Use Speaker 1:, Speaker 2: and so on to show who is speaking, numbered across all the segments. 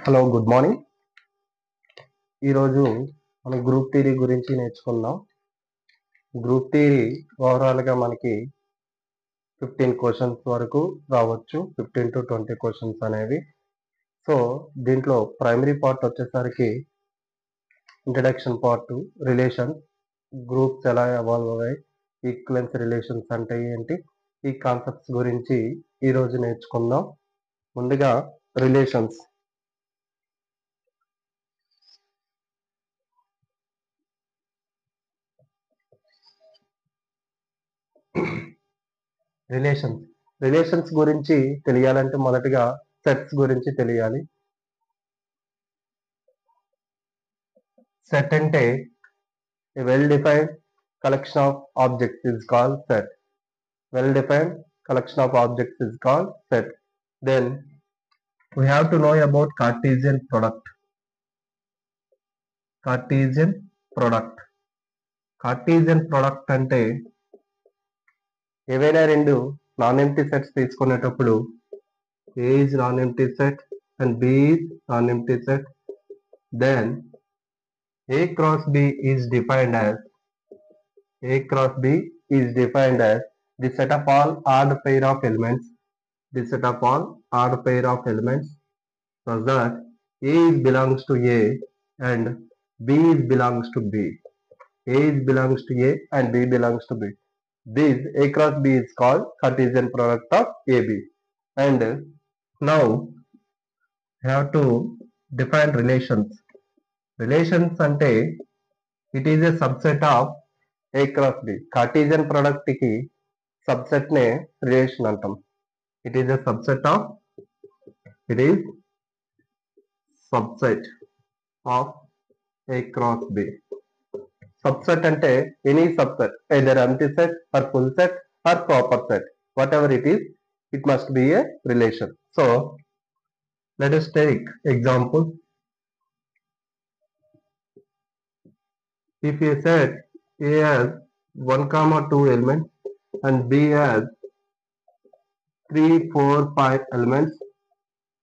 Speaker 1: Hello good morning. ఈరోజు మనం group theory గురించి నేర్చుకుందాం. గ్రూప్ థియరీ ఓవరాల్గా మనకి 15 క్వశ్చన్స్ వరకు రావచ్చు, 15 to 20 క్వశ్చన్స్ అనేవి. సో దీంట్లో ప్రైమరీ పార్ట్ వచ్చేసరికి ఇంట్రడక్షన్ పార్ట్, రిలేషన్స్, గ్రూప్స్ ఎలా ఎవాల్వ్ అయ్యాయి, ఈక్వలెన్స్ రిలేషన్స్ అంటే ఏంటి, ఈ కాన్సెప్ట్స్ గురించి ఈరోజు నేర్చుకుందాం. ముందుగా రిలేషన్స్. రిలేషన్స్ గురించి తెలియాలంటే మొదటిగా సెట్స్ గురించి తెలియాలి. సెట్ అంటే well defined collection of objects is called set. Well defined collection of objects is called set. Then we have to know about Cartesian product. Cartesian product అంటే ఏవైనా రెండు నాన్ ఎంప్టీ సెట్స్ తీసుకునేటప్పుడు A is non-empty set and B is non-empty set, then A cross B is defined as the set of all odd pair of elements, such that A belongs to A and B belongs to B. belongs to A and B belongs to B. This A cross B is called Cartesian product of AB. And now we have to define relations. Relations ante it is a subset of A cross B. Cartesian product ki subset ne relation antam. It is subset of A cross B. Subset ante any subset, either empty set or full set or proper set, whatever it is, it must be a relation. So let us take example. If a set A has 1, 2 elements and B has 3, 4, 5 elements,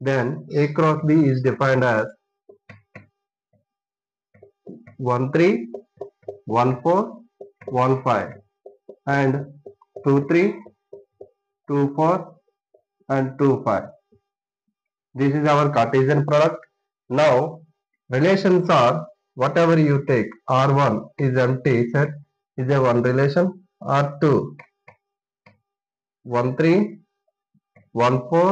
Speaker 1: then A cross B is defined as 1, 3, 1, 4, 1, 5 and 2, 3, 2, 4 and 2, 5. This is our Cartesian product. Now relations are whatever you take. R1 is empty set, is a one relation. R2 1, 3, 1, 4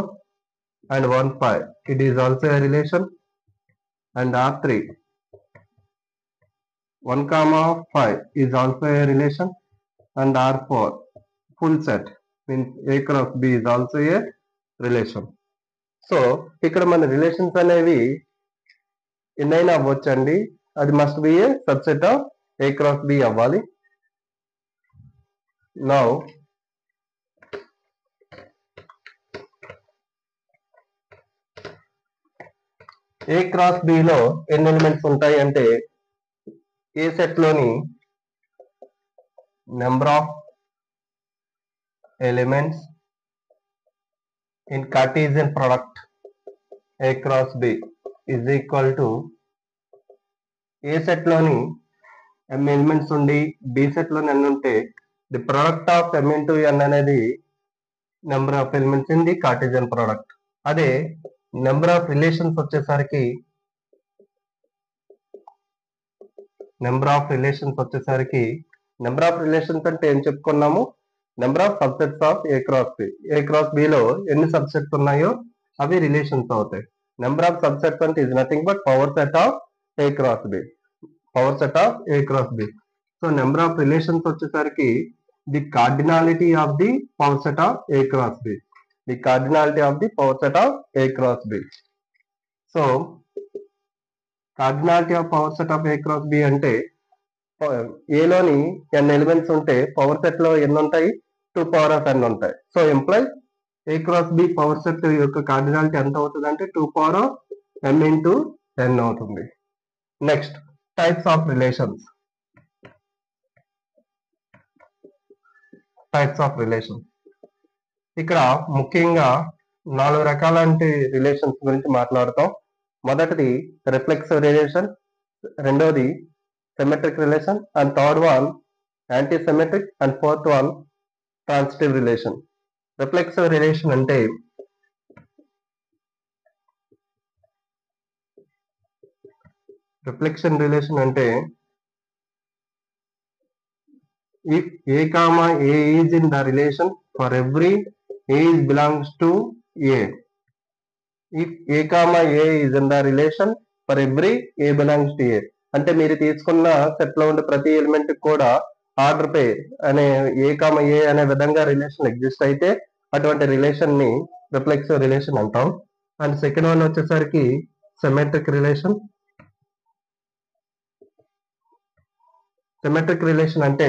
Speaker 1: and 1, 5, it is also a relation. And R3 1, 5 is also a relation. And R4 full set means A cross B is also a relation. So ఇక్కడ మన relations అనేవి ఎన్నైనా అవ్వచ్చండి, అది must be a subset of A cross B అవ్వాలి. Now A cross B లో ఎన్ని elements ఉంటాయి అంటే ఏ సెట్ లోని number of elements in Cartesian product A cross B is equal to A set లోని m ఎలిమెంట్స్ ఉండి B set లోని n ఉంటే the product of m into n అనేది number of elements in the Cartesian product. అదే number of relations వచ్చేసరికి number of relations అంటే ఏం చెప్పుకున్నాము, number of subsets of A cross B. A cross B లో ఎన్ని సబ్సెట్స్ ఉన్నాయో అవి రిలేషన్స్ అవుతాయి. నెంబర్ ఆఫ్ సబ్సెట్స్ అంటే is nothing but power set of A cross B. So number of relations వచ్చేసరికి the cardinality of the power set of A cross B. So cardinality of power set of A cross B అంటే ఏలోని n elements ఉంటే power set లో ఎన్ని ఉంటాయి, 2 power of n ఉంటాయి. So ఎంప్లాయ్ A cross B power set యొక్క cardinality ఎంత అవుతుంది అంటే 2 power of m into n అవుతుంది. Next types of relations. ఇక్కడ ముఖ్యంగా 4 రకాల రిలేషన్స్ గురించి మాట్లాడతాం. మొదటిది రిఫ్లెక్సివ్ రిలేషన్, రెండోది symmetric relation, and third one anti symmetric, and fourth one transitive relation. Reflexive relation అంటే if a comma a is in the relation for every a belongs to a. If a comma a is in the relation for every a belongs to a. అంటే మీరు తీసుకున్న set లో ఉండే ప్రతి element కూడా order పేర్ అనే ఏ కామ ఏ అనే విధంగా రిలేషన్ ఎగ్జిస్ట్ అయితే అటువంటి రిలేషన్ ని రిఫ్లెక్సివ్ రిలేషన్ అంటాం. అండ్ సెకండ్ వన్ వచ్చేసరికి సిమెట్రిక్ రిలేషన్. సిమెట్రిక్ రిలేషన్ అంటే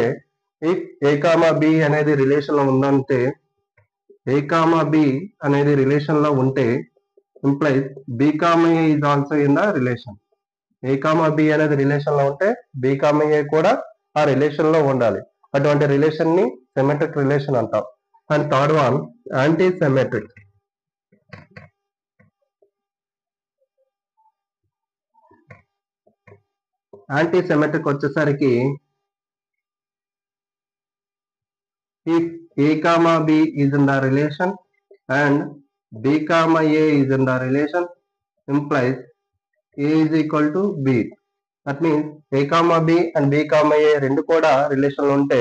Speaker 1: ఇఫ్ ఏ కామా బి అనేది రిలేషన్ లో ఉందంటే ఏ కామా బి అనేది రిలేషన్ లో ఉంటే implies B comma A is also in the relation. A comma B అనేది రిలేషన్ లో ఉంటే బి కామా ఏ కూడా ఆ రిలేషన్ లో ఉండాలి. అటువంటి రిలేషన్ ని సిమెట్రిక్ రిలేషన్ అంటాం. And third one anti symmetric. Anti symmetric వచ్చేసరికి if a comma b is in the relation and b comma a is in the relation implies a is equal to b. That means a comma b and b comma a రెండు కూడా relation లో ఉంటే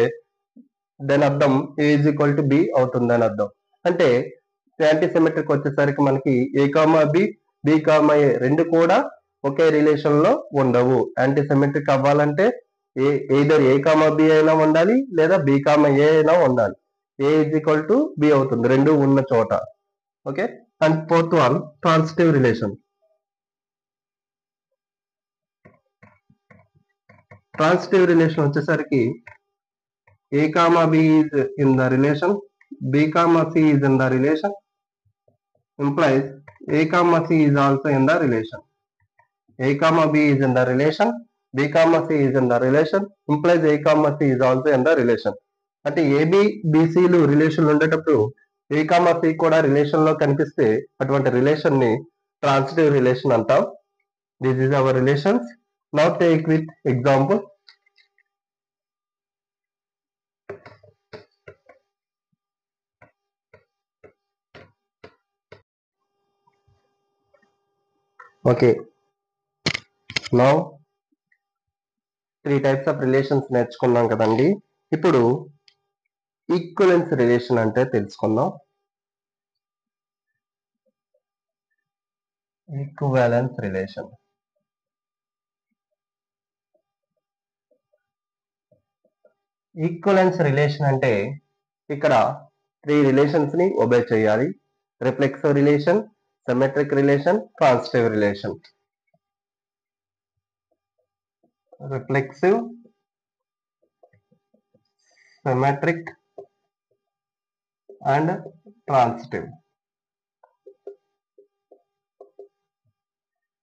Speaker 1: దాని అర్థం a is equal to b అవుతుంది అని అర్థం. అంటే యాంటీ సిమెట్రిక్ వచ్చేసరికి మనకి a comma b b comma a రెండు కూడా ఒకే రిలేషన్ లో ఉండవు. యాంటీ సిమెట్రిక్ అవ్వాలంటే ఎయిదర్ ఏ కామా బి అయినా ఉండాలి లేదా బి కామా ఏ అయినా ఉండాలి. A is equal to B అవుతుంది రెండు ఉన్న చోట. Okay. And fourth one transitive relation. Transitive relation వచ్చేసరికి A comma B is in the relation, B comma C is in the relation implies a comma c is also in the relation. A comma b is in the relation, b comma c is in the relation implies a comma c is also in the relation. అంటే AB బిసిలు relation ఉండేటప్పుడు ఏ comma C కూడా relation లో కనిపిస్తే అటువంటి relation ని transitive relation అంటాం. This is our relations. Now take with example. Okay, now 3 types of relations నేర్చుకున్నాం కదండి. ఇప్పుడు ఈక్వలెన్స్ రిలేషన్ అంటే తెలుసుకుందాం. Equivalence relation. ఈక్వలెన్స్ రిలేషన్ అంటే ఇక్కడ 3 రిలేషన్స్ ని ఒబే చేయాలి. Reflexive relation, symmetric relation, transitive relation. Reflexive, symmetric and transitive.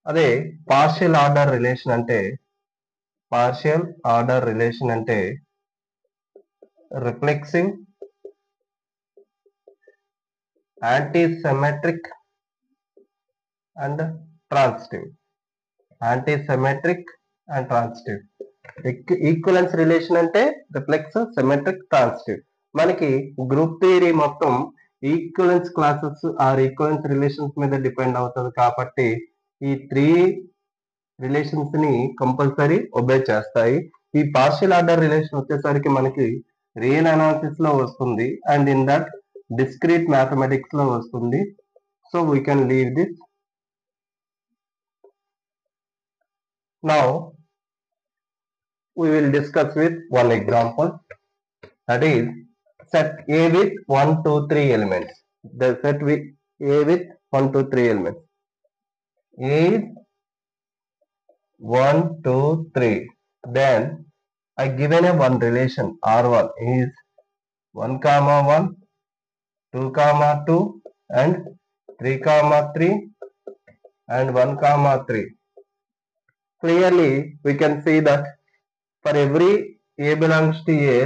Speaker 1: అదే పార్షియల్ ఆర్డర్ రిలేషన్ అంటే reflexive, anti symmetric and transitive. Anti symmetric and transitive. Equivalence relation అంటే reflexive, symmetric, transitive. మనకి group theory మొత్తం equivalence classes or equivalence relations మీద depend అవుతుంది కాబట్టి ఈ 3 relations ని కంపల్సరీ ఒబే చేస్తాయి. ఈ పార్షియల్ ఆర్డర్ రిలేషన్ వచ్చేసరికి మనకి రియల్ అనాలిసిస్ లో వస్తుంది and in that discrete mathematics లో వస్తుంది. So we can leave this. Now we will discuss with one example, that is set A with 1, 2, 3 elements. The set with A with 1, 2, 3 elements. A is 1, 2, 3. Then I given a one relation R1 is 1, 1, 2, 2 and 3, 3 and 1, 3. Clearly we can see that for every A belongs to A,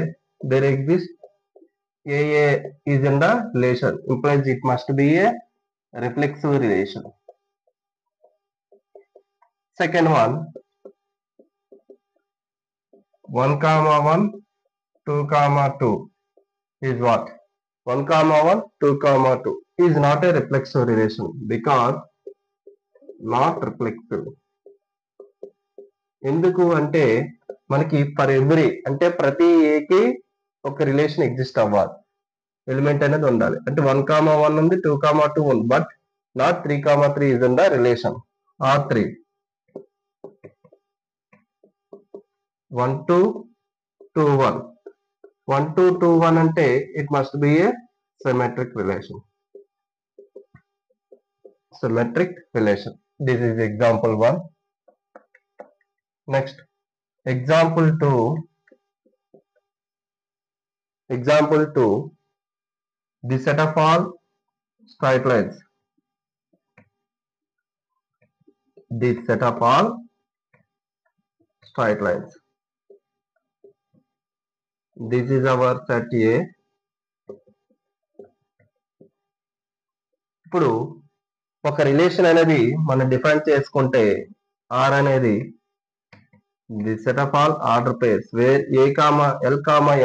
Speaker 1: there exists A is in the relation. Implies it must be a reflexive relation. Second one, 1, 1, 2, 2 is what? 1, 1, 2, 2 is not a reflexive relation because not reflexive. ఎందుకు అంటే మనకి for every అంటే ప్రతి ఏకి ఒక relation exist అవ్వాలి, element అనేది ఉండాలి. అంటే 1, 1 ఉంది, 2, 2 ఉంది, but not 3, 3 is in the relation or 3. 1, 2, 2, 1. 1, 2, 2, 1 అంటే it must be a symmetric relation. Symmetric relation. This is example 1. Next, example 2. Example 2. The set of all straight lines. The set of all straight lines. This is our set A. ఇప్పుడు ఒక relation అనేది మనం define చేసుకుంటే R అనేది the set of all order pairs where A, L,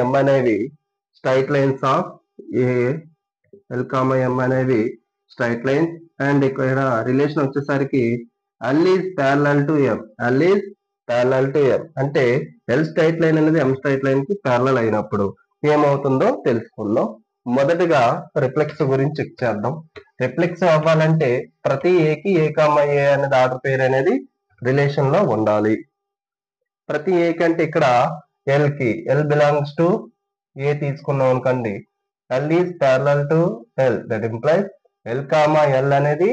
Speaker 1: M అనేవి straight lines of A, L, M అనేవి straight lines. And ఇక్కడ relation వచ్చేసరికి L is parallel to M. L is parallel to M అంటే L straight line అనేది M straight line కి parallel అయినప్పుడు ఏమవుతుందో తెలుసుకుందాం. మొదటగా రిఫ్లెక్స్ గురించి చెక్ చేద్దాం. రిఫ్లెక్స్ అవ్వాలంటే ప్రతి ఏకి A, A అనేది ఆర్డర్ పేర్ అనేది రిలేషన్ లో ఉండాలి. ప్రతి ఏ కంటే ఇక్కడ L కి L బిలాంగ్స్ టు A తీసుకున్నాం అనుకోండి, L is parallel to L, that implies L, L అనేది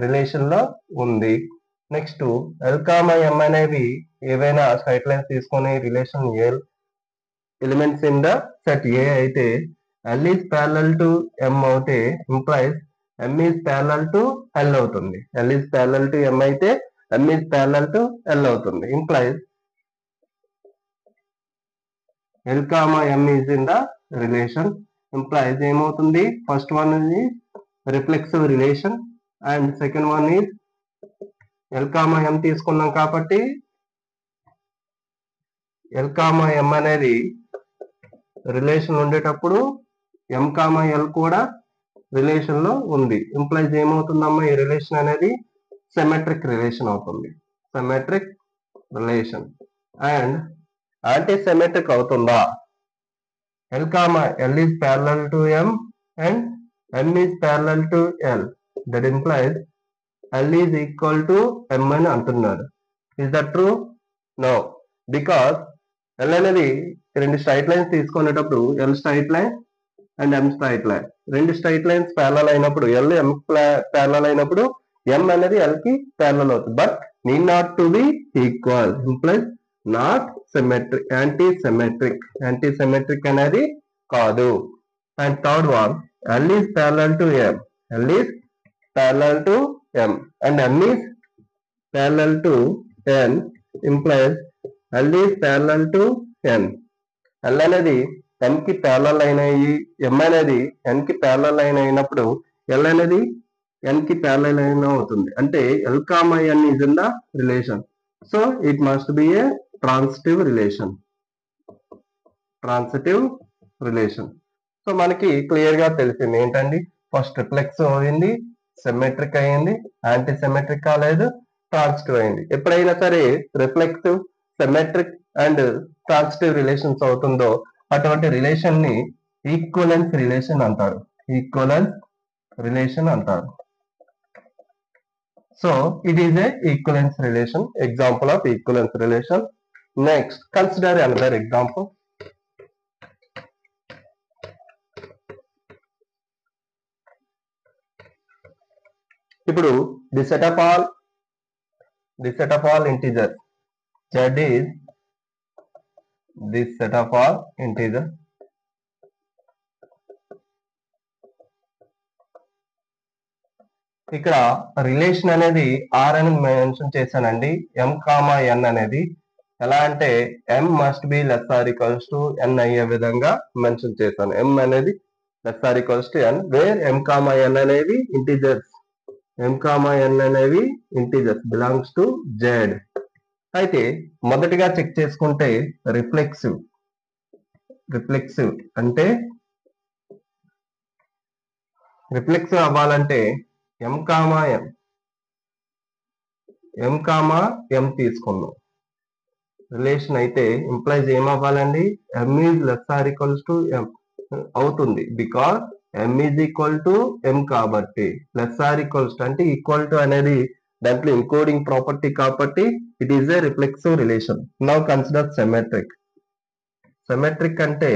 Speaker 1: రిలేషన్ లో ఉంది. నెక్స్ట్ L, M అనేవి ఏవైనా స్ట్రైట్ లైన్స్ తీసుకొని relation L elements in the set A అయితే L is parallel to M అవుతే implies M is parallel to L అవుతుంది. L is parallel to M అయితే M is parallel to L అవుతుంది. Implies L, M is in the relation. Implies ఏమవుతుంది, first one is reflexive relation and second one is L, M తీసుకున్నాం కాబట్టి L, M అనేది relation ఉండేటప్పుడు M, L కూడా relation లో ఉంది. ఇంప్లైజ్ ఏమవుతుందమ్మా, ఈ రిలేషన్ అనేది సిమెట్రిక్ రిలేషన్ అవుతుంది. Symmetric relation and anti symmetric అవుతుందా? L, L is parallel to M and M is parallel to L. That implies L is equal to M అని అంటున్నాడు. Is that true? No. Because L అనేది రెండు straight lines తీసుకునేటప్పుడు L straight line and M straight line, రెండు straight lines parallel అయినప్పుడు L M parallel అయినప్పుడు M అనేది L కి ప్యారలల్ అవుతుంది. But need not to be equal. Implies not symmetric, anti symmetric. Anti symmetric అనేది కాదు. And third one, L is parallel to M. L is parallel to M and M is parallel to N. Implies L is parallel to N. L అనేది M కి parallel అయినాయి, M అనేది N కి parallel అయినప్పుడు L అనేది N కి parallel అయిన అవుతుంది. అంటే L, N is in the relation. So it must be a transitive relation. Transitive relation. So మనకి క్లియర్ గా తెలిసింది ఏంటండి, ఫస్ట్ రిఫ్లెక్స్ అయింది, సిమెట్రిక్ అయింది, యాంటీ సిమెట్రిక్ కాలేదు, ట్రాన్సిటివ్ అయింది. ఎప్పుడైనా సరే reflexive, symmetric and transitive relations అవుతుందో అటువంటి రిలేషన్ ని ఈక్వలెన్స్ రిలేషన్ అంటారు. ఈక్వలెన్స్ రిలేషన్ అంటారు. So it is a equivalence relation. Example of equivalence relation. Next, consider another example. ఇప్పుడు the set of all integers Z is the set of all integers ఇక్కడ relation అనేది R అని mention చేశానండి. M, N అనేది ఎలా అంటే M must be less or equals to N అయ్యే విధంగా మెన్షన్ చేశాను. M అనేది less or equals to N where M, N అనేవి ఇంటిజర్స్ m కామా n అనేవి ఇంటీజర్స్ బిలాంగ్స్ టు z. అయితే మొదటిగా చెక్ చేసుకుంటే రిఫ్లెక్సివ్ అంటే రిఫ్లెక్సివ్ అవ్వాలంటే m కామా m తీసుకుందాం రిలేషన్. అయితే ఇంప్లైజ్ ఏం అవ్వాలండి, m is less or equals to m అవుతుంది. Because m is equal to m కాబట్టి లెస్ ఆర్ ఈక్వల్స్ టు అంటే ఈక్వల్ టు అనేది దాంట్లో ఎన్కోడింగ్ ప్రాపర్టీ కాబట్టి it is a reflexive relation. Now consider symmetric అంటే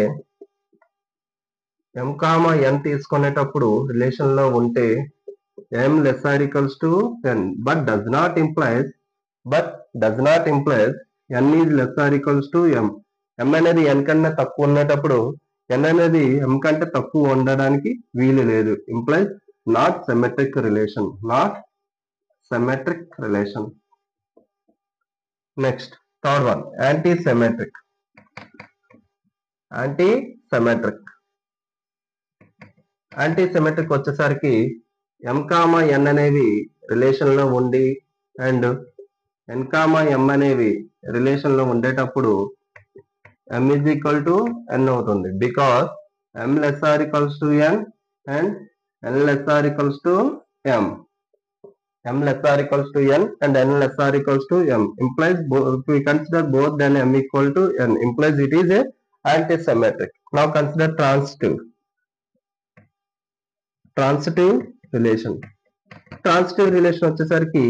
Speaker 1: m కామా n తీసుకునేటప్పుడు relation లో ఉంటే m less or equals to n but does not implies n is less or equals to m. m అనేది n కన్నా తక్కువ ఉండేటప్పుడు n అనేది m కంటే తక్కువ ఉండడానికి వీలు లేదు. Implies not symmetric relation. Next third one anti symmetric వచ్చేసరికి m కామా n అనేవి రిలేషన్ లో ఉండి అండ్ n కామా m అనేవి రిలేషన్ లో ఉండేటప్పుడు m is equal to n అవుతుంది. Because m less or equals to n and n less or equals to m. m less or equals to n and n less or equals to m implies if we consider both then m equal to n implies it is a antisymmetric. Now consider transitive relation వచ్చేసరికి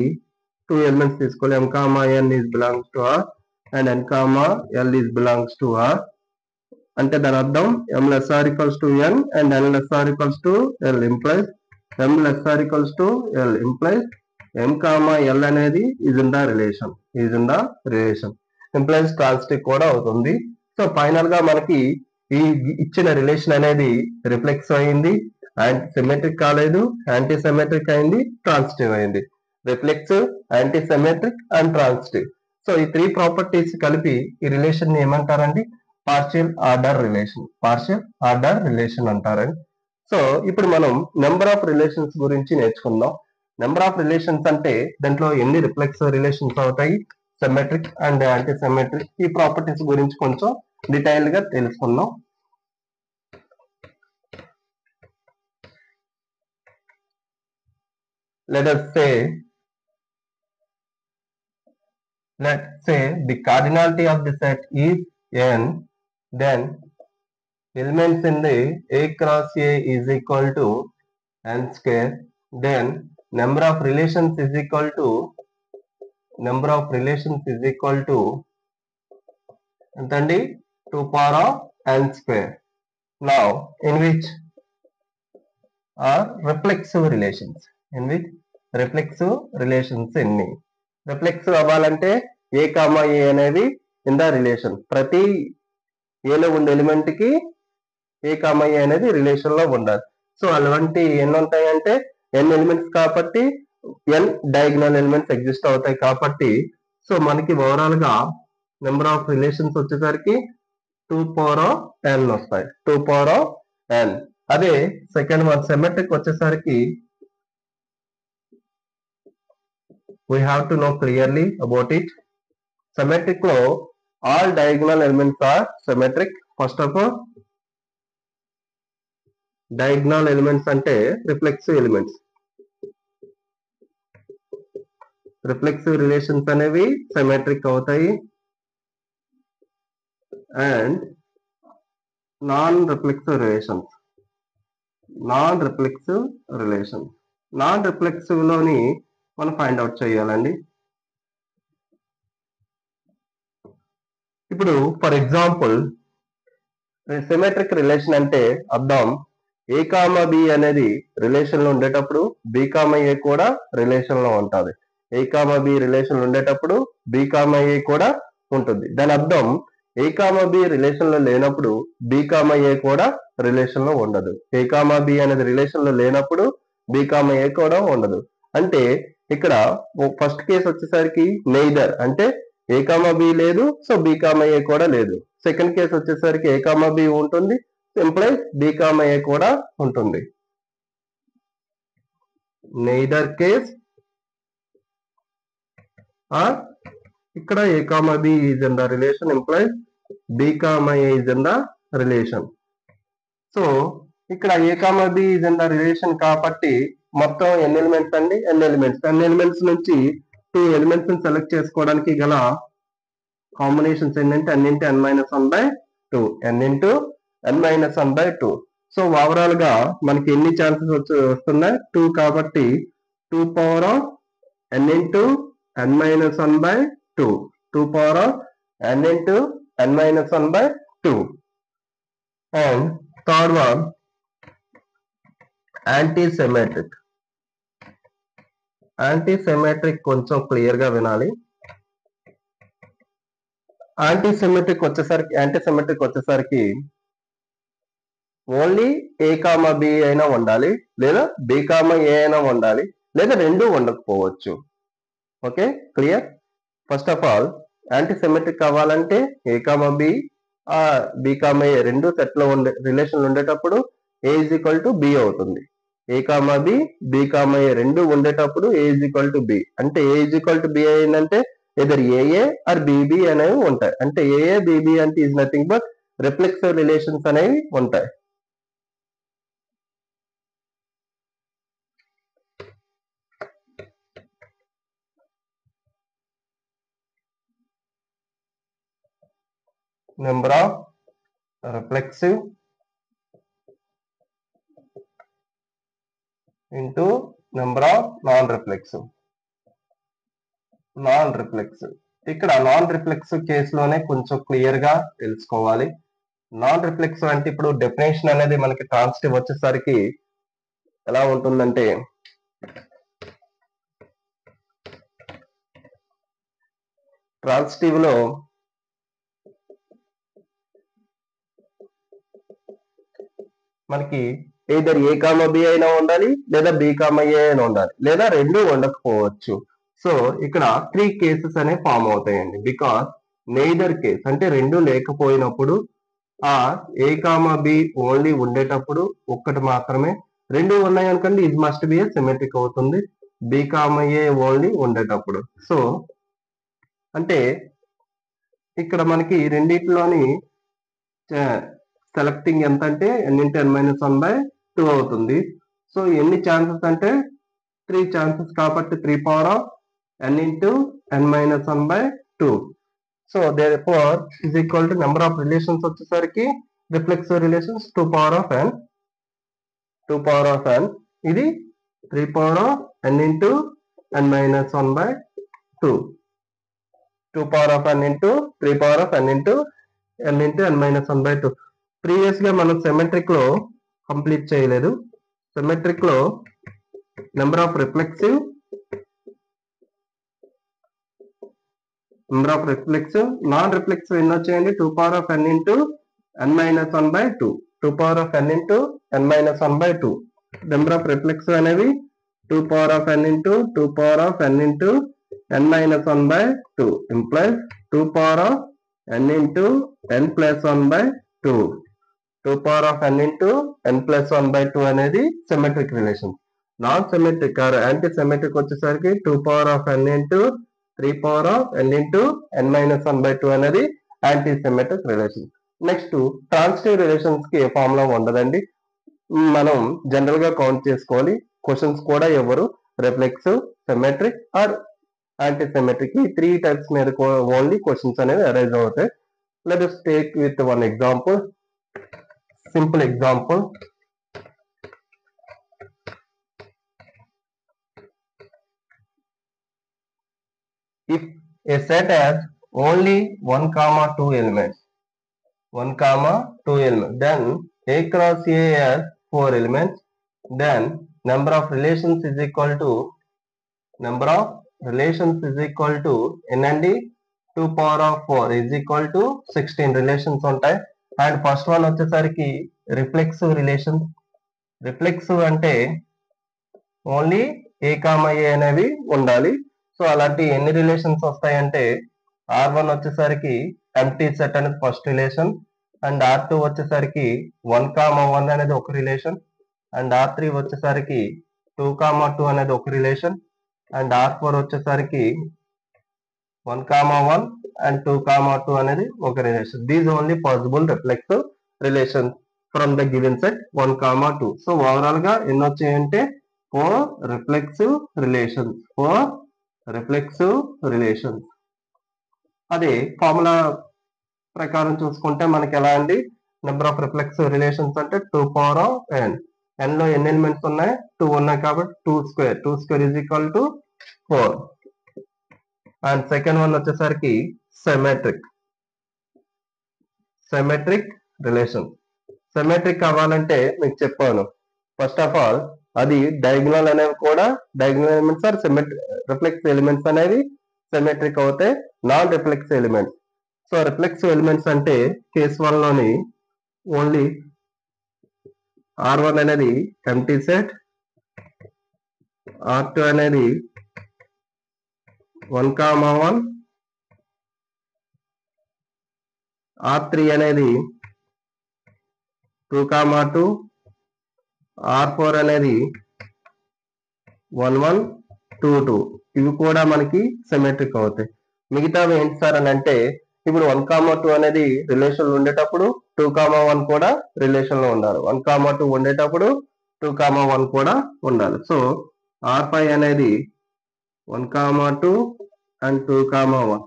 Speaker 1: two elements తీసుకోవాలి. m comma n is belongs to r and n comma l is belongs to r. అంటే దాని అర్థం m less or equals to n and n less or equals to l implies m less or equals to l implies m comma l అనేది is in the relation implies transitive కూడా అవుతుంది. So final గా మనకి ఈ ఇచ్చిన relation అనేది reflexive అయింది, symmetric కాలేదు, యాంటీ సిమెట్రిక్ అయింది, ట్రాన్సిటివ్ అయింది. Reflexive, anti symmetric and transitive. So ఈ త్రీ ప్రాపర్టీస్ కలిపి ఈ రిలేషన్ ని ఏమంటారండి, పార్షియల్ ఆర్డర్ రిలేషన్ అంటారండి. సో ఇప్పుడు మనం నెంబర్ ఆఫ్ రిలేషన్స్ గురించి నేర్చుకుందాం. నెంబర్ ఆఫ్ రిలేషన్స్ అంటే దాంట్లో ఎన్ని రిఫ్లెక్సివ్ రిలేషన్స్ అవుతాయి, సిమెట్రిక్ అండ్ యాంటీ సిమెట్రిక్, ఈ ప్రాపర్టీస్ గురించి కొంచెం డీటెయిల్ గా తెలుసుకుందాం. Let's say the cardinality of the set is n, then elements in the A cross A is equal to n square, then number of relations is equal to entandi 2 power of n square. Now in which are reflexive relations ఎన్ని reflexive అవ్వాలంటే ఏ comma ఏ అనేది in the relation, ప్రతి ఏలో ఉండే element కి ఏ comma ఏ అనేది relation లో ఉండాలి. సో అలాంటి ఎన్ని ఉంటాయంటే n ఎలిమెంట్స్ కాబట్టి n డయాగ్నల్ ఎలిమెంట్స్ ఎగ్జిస్ట్ అవుతాయి కాబట్టి సో మనకి ఓవరాల్ గా నెంబర్ ఆఫ్ రిలేషన్స్ వచ్చేసరికి 2 power of n వస్తాయి, 2 power of n. అదే సెకండ్ వన్ సిమెట్రిక్ వచ్చేసరికి we have to know clearly about it. Symmetric లో all diagonal elements are symmetric. First of all, diagonal elements అంటే reflexive elements. Reflexive relations అనేవి symmetric అవుతాయి and non-reflexive లోని మనం find out చేయాలండి. ఇప్పుడు ఫర్ ఎగ్జాంపుల్ సిమెట్రిక్ రిలేషన్ అంటే అర్థం ఏ కామా బి అనేది రిలేషన్ లో ఉండేటప్పుడు బి కామా ఏ కూడా రిలేషన్ లో ఉంటుంది. ఏ కామా బి రిలేషన్ లో ఉండేటప్పుడు బి కామా ఏ కూడా ఉంటుంది. దాని అర్థం ఏ కామా బి రిలేషన్ లో లేనప్పుడు బి కామా ఏ కూడా రిలేషన్ లో ఉండదు. ఏ కామా బి అనేది రిలేషన్ లో లేనప్పుడు బి కామా ఏ కూడా ఉండదు. అంటే ఇక్కడ ఫస్ట్ కేసు వచ్చేసరికి నెయిదర్ అంటే ఏ కామా బి లేదు, సో బి కామా ఏ కూడా లేదు. సెకండ్ కేసు వచ్చేసరికి ఏ కామా బి ఉంటుంది, ఇంప్లైస్ బి కామా ఏ కూడా ఉంటుంది. నెయిదర్ కేస్ ఆర్ ఇక్కడ a comma b is in the relation implies b comma a is in the relation. So ఇక్కడ a comma b is in the relation కాబట్టి మొత్తం ఎన్ని elements అండి, n elements నుంచి 2 elements ని సెలెక్ట్ చేసుకోవడానికి గల కాంబినేషన్స్ ఏంటంటే n into n minus 1 by 2, n into n minus 1 by 2. So overall గా మనకి ఎన్ని ఛాన్సెస్ వస్తున్నాయి, 2 కాబట్టి 2 power of n into n minus 1 by 2, 2 power of n into n minus 1 by 2. And third one, anti-symmetric. Anti-symmetric కొంచెం clear గా వినాలి. Anti-symmetric వచ్చేసరికి only a comma b అయినా ఉండాలి, లేదా b కామా a అయినా ఉండాలి, లేదా రెండు ఉండకపోవచ్చు. Okay, clear. First of all anti-symmetric అవ్వాలంటే a comma b b comma a రెండు సెట్ లో రిలేషన్ ఉండేటప్పుడు a is equal to b అవుతుంది. a comma b b comma a రెండు ఉండేటప్పుడు a is equal to b. అంటే a is equal to b అయిందంటే either AA or BB అనేవి ఉంటాయి. అంటే AA BB అంటే is nothing but reflexive relations అనేవి ఉంటాయి. Number of reflexive into number of non reflexive. ఇక్కడ నాన్ రిఫ్లెక్సివ్ కేసులోనే కొంచెం క్లియర్ గా తెలుసుకోవాలి. నాన్ రిఫ్లెక్సివ్ అంటే ఇప్పుడు డెఫినేషన్ అనేది మనకి ట్రాన్సిటివ్ వచ్చేసరికి ఎలా ఉంటుందంటే, ట్రాన్సిటివ్ లో మనకి either a కామా b అయినా ఉండాలి, లేదా b కామా a అయినా ఉండాలి, లేదా రెండు ఉండకపోవచ్చు. సో ఇక్కడ 3 కేసెస్ అనేవి ఫామ్ అవుతాయండి. బికాస్ నెయిదర్ కేస్ అంటే రెండు లేకపోయినప్పుడు, ఆ a కామా b ఓన్లీ ఉండేటప్పుడు ఒక్కటి మాత్రమే, రెండు ఉన్నాయి అనుకోండి ఇది మస్ట్ బి ఏ సిమెట్రిక్ అవుతుంది, b కామా a ఓన్లీ ఉండేటప్పుడు. సో అంటే ఇక్కడ మనకి రెండిట్లోని సెలెక్టింగ్ ఎంత అంటే n into n minus 1 by 2 అవుతుంది. సో ఎన్ని ఛాన్సెస్ అంటే 3 ఛాన్సెస్ కాబట్టి 3 power of n into n minus 1 by 2. So therefore is equal to number of relations వచ్చేసరికి reflexive relations 2 power of n. ఇది 3 power of n into n minus 1 by 2. 2 power of n into 3 power of n into n minus 1 by 2. Previous గా మనం symmetric లో complete చేయలేదు. Symmetric లో number of reflexive non reflexive ఎన్ని వచ్చాయండి, 2 power of n into n minus 1 by 2, 2 power of n into n minus 1 by 2. Number of reflexive అనేవి 2 power of n into 2 power of n into n minus 1 by 2 implies 2 power of n into n plus 1 by 2. 2 power of n into n plus 1 by 2 అనేది symmetric relation. Non symmetric or anti symmetric వచ్చేసరికి 2 power of n into 3 power of n into n minus 1 by 2 అనేది anti symmetric relation. Next transitive relations కి ఏ formula ఉండదండి, మనం general గా count చేసుకోవాలి. Questions కూడా ఎవరు reflexive, symmetric or anti symmetric ఈ 3 టైప్స్ మీద ఓన్లీ క్వశ్చన్స్ అనేవి అరైజ్ అవుతాయి. Let us take with one example. Simple example. If a set has only 1, 2 elements, then A cross A has 4 elements, then number of relations is equal to ఎన్నండి 2 power of 4 is equal to 16 relations ఉంటాయి. And first one వచ్చేసరికి reflexive relation. Reflexive అంటే only a comma a అనేవి ఉండాలి. So అలాంటి ఎన్ని relations వస్తాయంటే R1 వచ్చేసరికి empty set అనేది ఫస్ట్ రిలేషన్, అండ్ R2 వచ్చేసరికి 1, 1 అనేది ఒక రిలేషన్, అండ్ R3 వచ్చేసరికి 2, 2 అనేది ఒక రిలేషన్ అండ్ R4 వచ్చేసరికి 1, 1 అండ్ 2, 2 అనేది ఒక relation. These only possible reflexive relation from the given set 1, 2. So overall గా ఎన్ని వచ్చాయంటే 4 రిఫ్లెక్సివ్ రిలేషన్స్. అదే ఫార్ములా ప్రకారం చూసుకుంటే మనకి ఎలా అండి, నెంబర్ ఆఫ్ రిఫ్లెక్సివ్ రిలేషన్స్ అంటే 2n. n లో ఎన్ని ఎలిమెంట్స్ ఉన్నాయి, 2 ఉన్నాయి కాబట్టి 2 is equal to 4. And second one వచ్చేసరికి సెమెట్రిక్ రిలేషన్. సెమెట్రిక్ అవ్వాలంటే మీకు చెప్పాను, ఫస్ట్ ఆఫ్ ఆల్ అది డయాగ్నల్ అనేవి కూడా diagonal elements or reflexive elements అనేవి సెమెట్రిక్ అవుతాయి, non reflexive elements. So reflexive elements అంటే కేస్ 1 లోని ఓన్లీ R1 అనేది ఎంప్టీ సెట్, R2 అనేది 1, 1, R3 అనేది 2, 2, R4 అనేది 1, 2. ఇవి కూడా మనకి సిమెట్రిక్ అవుతాయి. మిగతావి ఏంటి సార్ అని అంటే, ఇప్పుడు 1, 2 అనేది రిలేషన్ లో ఉండేటప్పుడు 2, 1 కూడా రిలేషన్ లో ఉండాలి. 1, 2 ఉండేటప్పుడు 2, 1 కూడా ఉండాలి. సో R5 అనేది 1, 2 అండ్ 2, 1.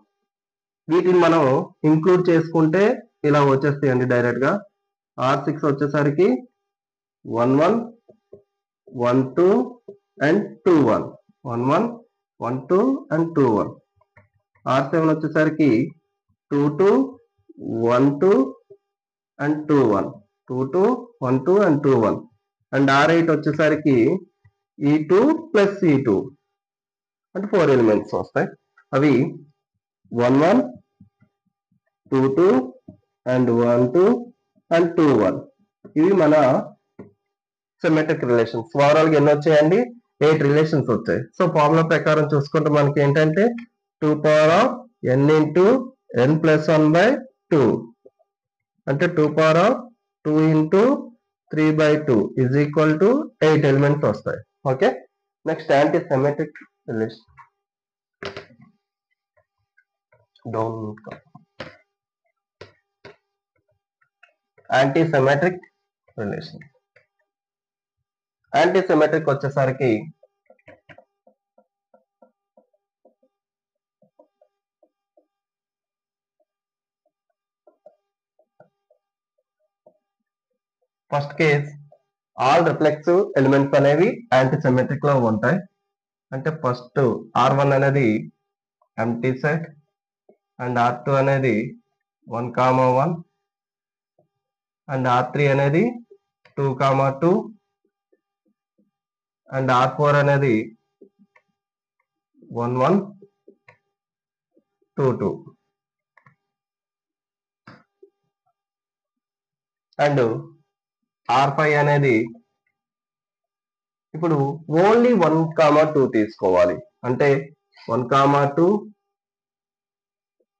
Speaker 1: వీటిని మనం ఇంక్లూడ్ చేసుకుంటే ఇలా వచ్చేస్తాయండి డైరెక్ట్ గా. R6 వచ్చేసరికి 1, 1, 2 అండ్ 2, 1, 1, 2 అండ్ 2. R7 వచ్చేసరికి 2, 1, అండ్ 2, 1 అండ్ 2. అండ్ R8 వచ్చేసరికి E2 ప్లస్ E2 అంటే 4 ఎలిమెంట్స్ వస్తాయి. అవి 1, 2, అండ్ 1, అండ్ 2. ఇవి మన సిమెట్రిక్ రిలేషన్స్. ఓవరాల్ గా ఎన్ని వచ్చాయండి, 8 రిలేషన్స్ వచ్చాయి. సో ఫార్ములా ప్రకారం చూసుకుంటే మనకి ఏంటంటే 2n into n plus 1/2 అంటే 2 into 3/2 is equal to 8 elements వస్తాయి. Okay, next anti symmetric relation. Anti symmetric relation. Anti symmetric వచ్చేసరికి first case all reflexive elements అనేవి యాంటీ సిమెట్రిక్ లో ఉంటాయి. అంటే ఫస్ట్ R1 అనేది ఎంప్టీ సెట్ అండ్ R2 అనేది 1, 1 and R3 అనేది 2, 2 అండ్ R4 అనేది 1, 2. అండ్ R5 అనేది ఇప్పుడు ఓన్లీ 1, 2 తీసుకోవాలి. అంటే 1, 2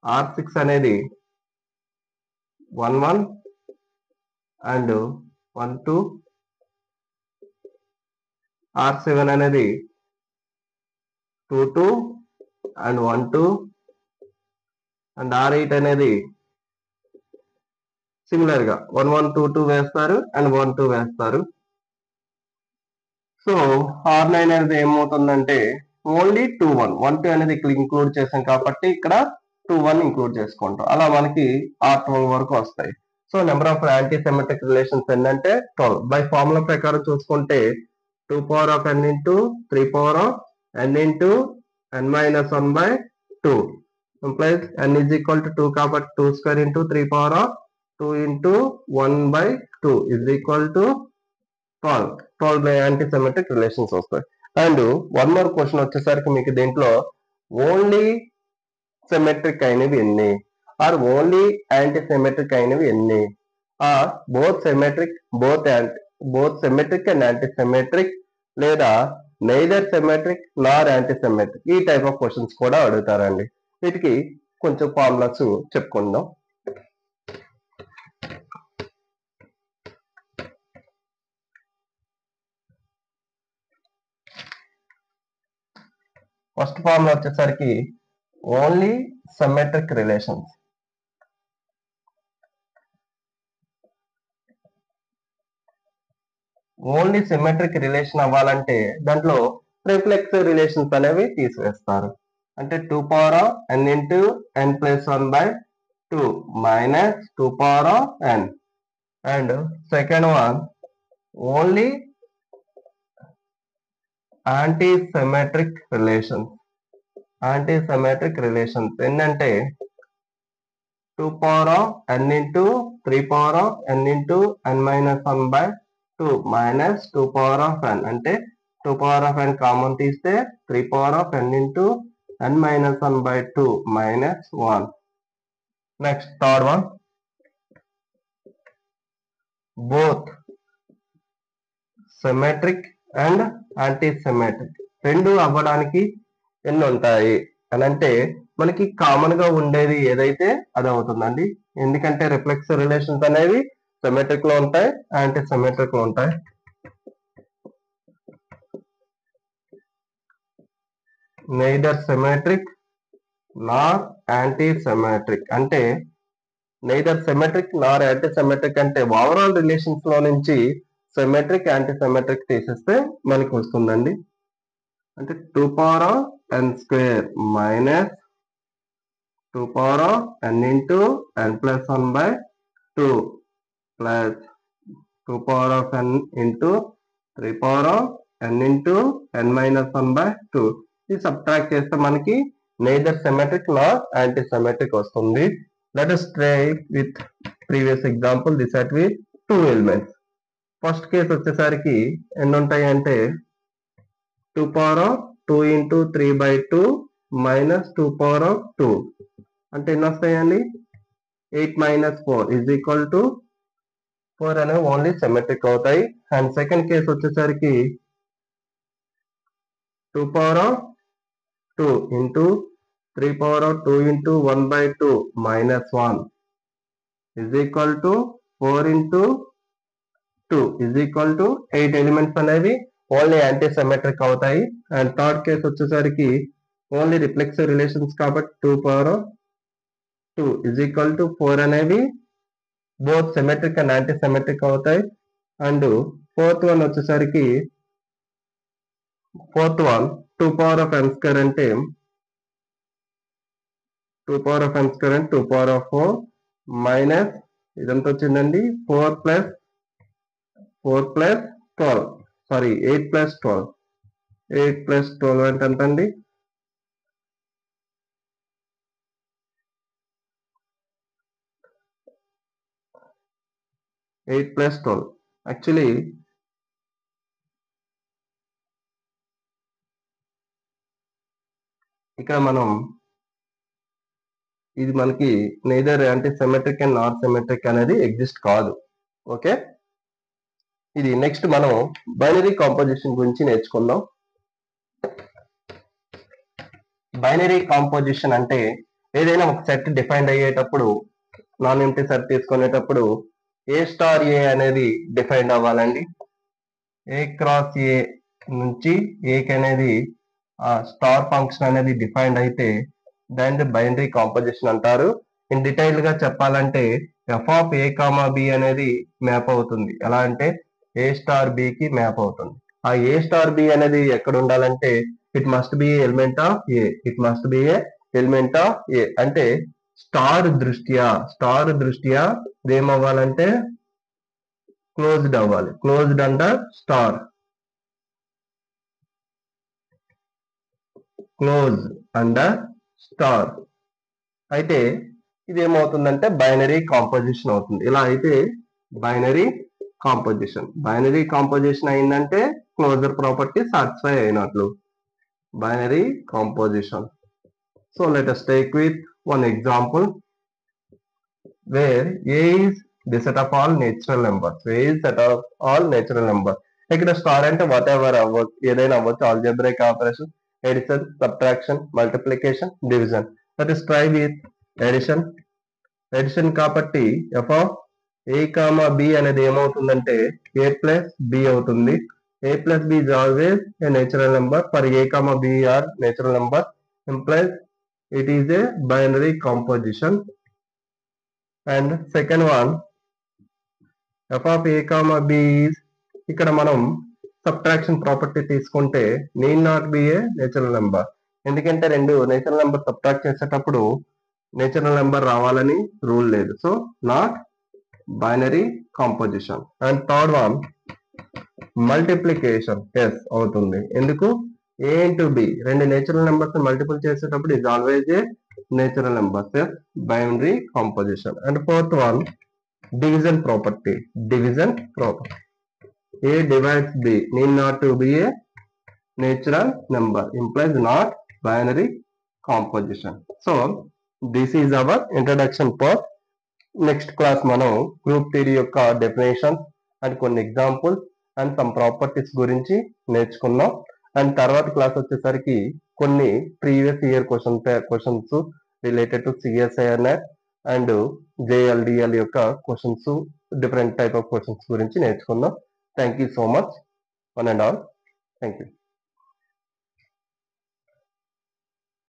Speaker 1: R6 అనేది 1, 1 అండ్ 1, 2 R7 అనేది 2, అండ్ 1, అండ్ R8 అనేది సిమిలర్ గా 1, 2 వేస్తారు అండ్ 1, వేస్తారు. సో R9 అనేది ఏమవుతుందంటే ఓన్లీ 1, 2 అనేది ఇక్కడ ఇంక్లూడ్ చేసాం కాబట్టి ఇక్కడ 2, ఇంక్లూడ్ చేసుకుంటాం. అలా మనకి R12 వరకు వస్తాయి. So number of anti symmetric relations ఏంటంటే 12. బై ఫార్ములా ప్రకారం చూసుకుంటే 2n into 3n into n minus 1/2 implies n is equal to 2 కాబట్టి 2² into 3 into 1/2 is equal to 12 anti symmetric relations వస్తాయి. అండ్ వన్ మోర్ క్వశ్చన్ వచ్చేసరికి మీకు దీంట్లో only symmetric అయినవి ఎన్ని, ఆర్ ఓన్లీ యాంటీ సిమెట్రిక్ అయినవి ఎన్ని, or both symmetric and anti symmetric, లేదా neither symmetric nor anti symmetric, ఈ టైప్ ఆఫ్ క్వశ్చన్స్ కూడా అడుగుతారండి. వీటికి కొంచెం ఫార్ములాస్ చెప్పుకుందాం. ఫస్ట్ ఫార్ములా వచ్చేసరికి only symmetric relations. Only symmetric relation అవ్వాలంటే దాంట్లో రిఫ్లెక్సివ్ రిలేషన్స్ అనేవి తీసివేస్తారు. అంటే 2 power of n into n plus 1/2 minus 2 power of n. And second one, only anti-symmetric relations. Anti-symmetric relations ఏంటంటే 2 power of n into 3 power of n into n minus 1/2 minus 2 power of n. అంటే 2 power of n common తీస్తే 3 power of n into n minus 1/2 minus 1. Next, third one, both symmetric and anti-symmetric రెండు అవ్వడానికి ఎన్ని ఉంటాయి అని అంటే మనకి common గా ఉండేది ఏదైతే అది అవుతుందండి. ఎందుకంటే రిఫ్లెక్సివ్ రిలేషన్స్ అనేవి సిమెట్రిక్ లో ఉంటాయి, యాంటీ సిమెట్రిక్ లో ఉంటాయి. neither symmetric nor anti-symmetric అంటే neither symmetric nor anti-symmetric అంటే ఓవరాల్ రిలేషన్స్ లో నుంచి సిమెట్రిక్ యాంటీ సిమెట్రిక్ తీసేస్తే మనకి వస్తుందండి. అంటే 2 power of n square minus 2 power of n into n plus 1/2 plus 2 power of n into 3 power of n into n minus 1/2. ఇది subtract చేస్తే మనకి neither symmetric nor anti-symmetric వస్తుంది. Let us try with previous example. This set with 2 elements. First case వచ్చేసరికి ఎన్ని ఉంటాయి అంటే 2 power of 2 into 3/2 minus 2 power of 2 అంటే ఎన్ని వస్తాయండి 8 minus 4 is equal to 4 అనేవి ఓన్లీ సిమెట్రిక్ అవుతాయి. అండ్ సెకండ్ కేసు వచ్చేసరికి 2 power of 2 into 3 power of 2 into 1/2 minus 1 is equal to 4 into 2 is equal to 8 elements అనేవి ఓన్లీ యాంటీ సిమెట్రిక్ అవుతాయి. And third case వచ్చేసరికి only reflexive relations కాబట్టి 2 power of 2 is equal to 4 అనేవి both symmetric and anti symmetric అవుతాయి. And fourth one వచ్చేసరికి 2 power of n square అంటే 2 power of n square అంటే 2 power of 4 minus ఇదంతా వచ్చిందండి 4 plus 12 సారీ 8 plus 12 అంటే ఎంత అండి 8 plus 12 యాక్చువల్లీ ఇక్కడ మనం ఇది మనకి నెయిదర్ అంటే సిమెట్రిక్ అండ్ నాట్ సిమెట్రిక్ అనేది ఎగ్జిస్ట్ కాదు. ఓకే, ఇది నెక్స్ట్ మనం బైనరీ కాంపోజిషన్ గురించి నేర్చుకుందాం. బైనరీ కాంపోజిషన్ అంటే ఏదైనా ఒక సెట్ డిఫైన్ అయ్యేటప్పుడు నాన్ ఎంప్టీ సెట్ తీసుకునేటప్పుడు ఏ స్టార్ ఏ అనేది డిఫైన్ అవ్వాలండి. ఏ క్రాస్ ఏ నుంచి ఏకి అనేది స్టార్ ఫంక్షన్ అనేది డిఫైన్డ్ అయితే దాన్ని బైనరీ కాంపోజిషన్ అంటారు. ఇన్ డీటెయిల్ గా చెప్పాలంటే F of A comma B అనేది మ్యాప్ అవుతుంది. ఎలా అంటే ఏ స్టార్ బి కి మ్యాప్ అవుతుంది. ఆ ఏ స్టార్ బి అనేది ఎక్కడ ఉండాలంటే it must be element of A, it must be a element of A. అంటే స్టార్ దృష్ట్యా ఇదేమవ్వాలంటే క్లోజ్డ్ అవ్వాలి. Closed under star, close under star అయితే ఇది ఏమవుతుందంటే బైనరీ కాంపోజిషన్ అవుతుంది. ఇలా అయితే బైనరీ కాంపోజిషన్ అయిందంటే క్లోజర్ ప్రాపర్టీ సాటిస్ఫై అయినట్లు binary composition. So let us take with one example where A is the set of all natural numbers. A is set of all natural numbers. ఇక్కడ star అంటే whatever అవ్వచ్చు, ఏదైనా అవ్వచ్చు. Algebraic operation, addition, subtraction, multiplication, division. That is try with addition కాబట్టి F of A comma B అనేది ఏమవుతుందంటే A plus B అవుతుంది. A plus B is always a natural number. For A comma B are natural number, implies it is a binary composition. And second one, f of A comma B is, ఇక్కడ మనం subtraction property తీసుకుంటే need not be a natural number. ఎందుకంటే రెండు natural number subtract చేసేటప్పుడు natural number రావాలని rule లేదు. So not binary composition. And third one, multiplication yes అవుతుంది. ఎందుకు? ఏ ఇంటూ బి, రెండు నేచురల్ నెంబర్స్ మల్టిపుల్ చేసేటప్పుడు is always a natural numbers, yes binary composition. And fourth one, division property. Division property, A divides B need not to be a natural number, implies not binary composition. So this is our introduction part. Next class మనం group theory యొక్క definition and కొన్ని examples and some properties గురించి నేర్చుకున్నాం. And తర్వాత class వచ్చేసరికి కొన్ని previous year questions related to CSIR and జేఎల్డిఎల్ యొక్క questions, different type of questions గురించి నేర్చుకుందాం. Thank you so much one and all. Thank you.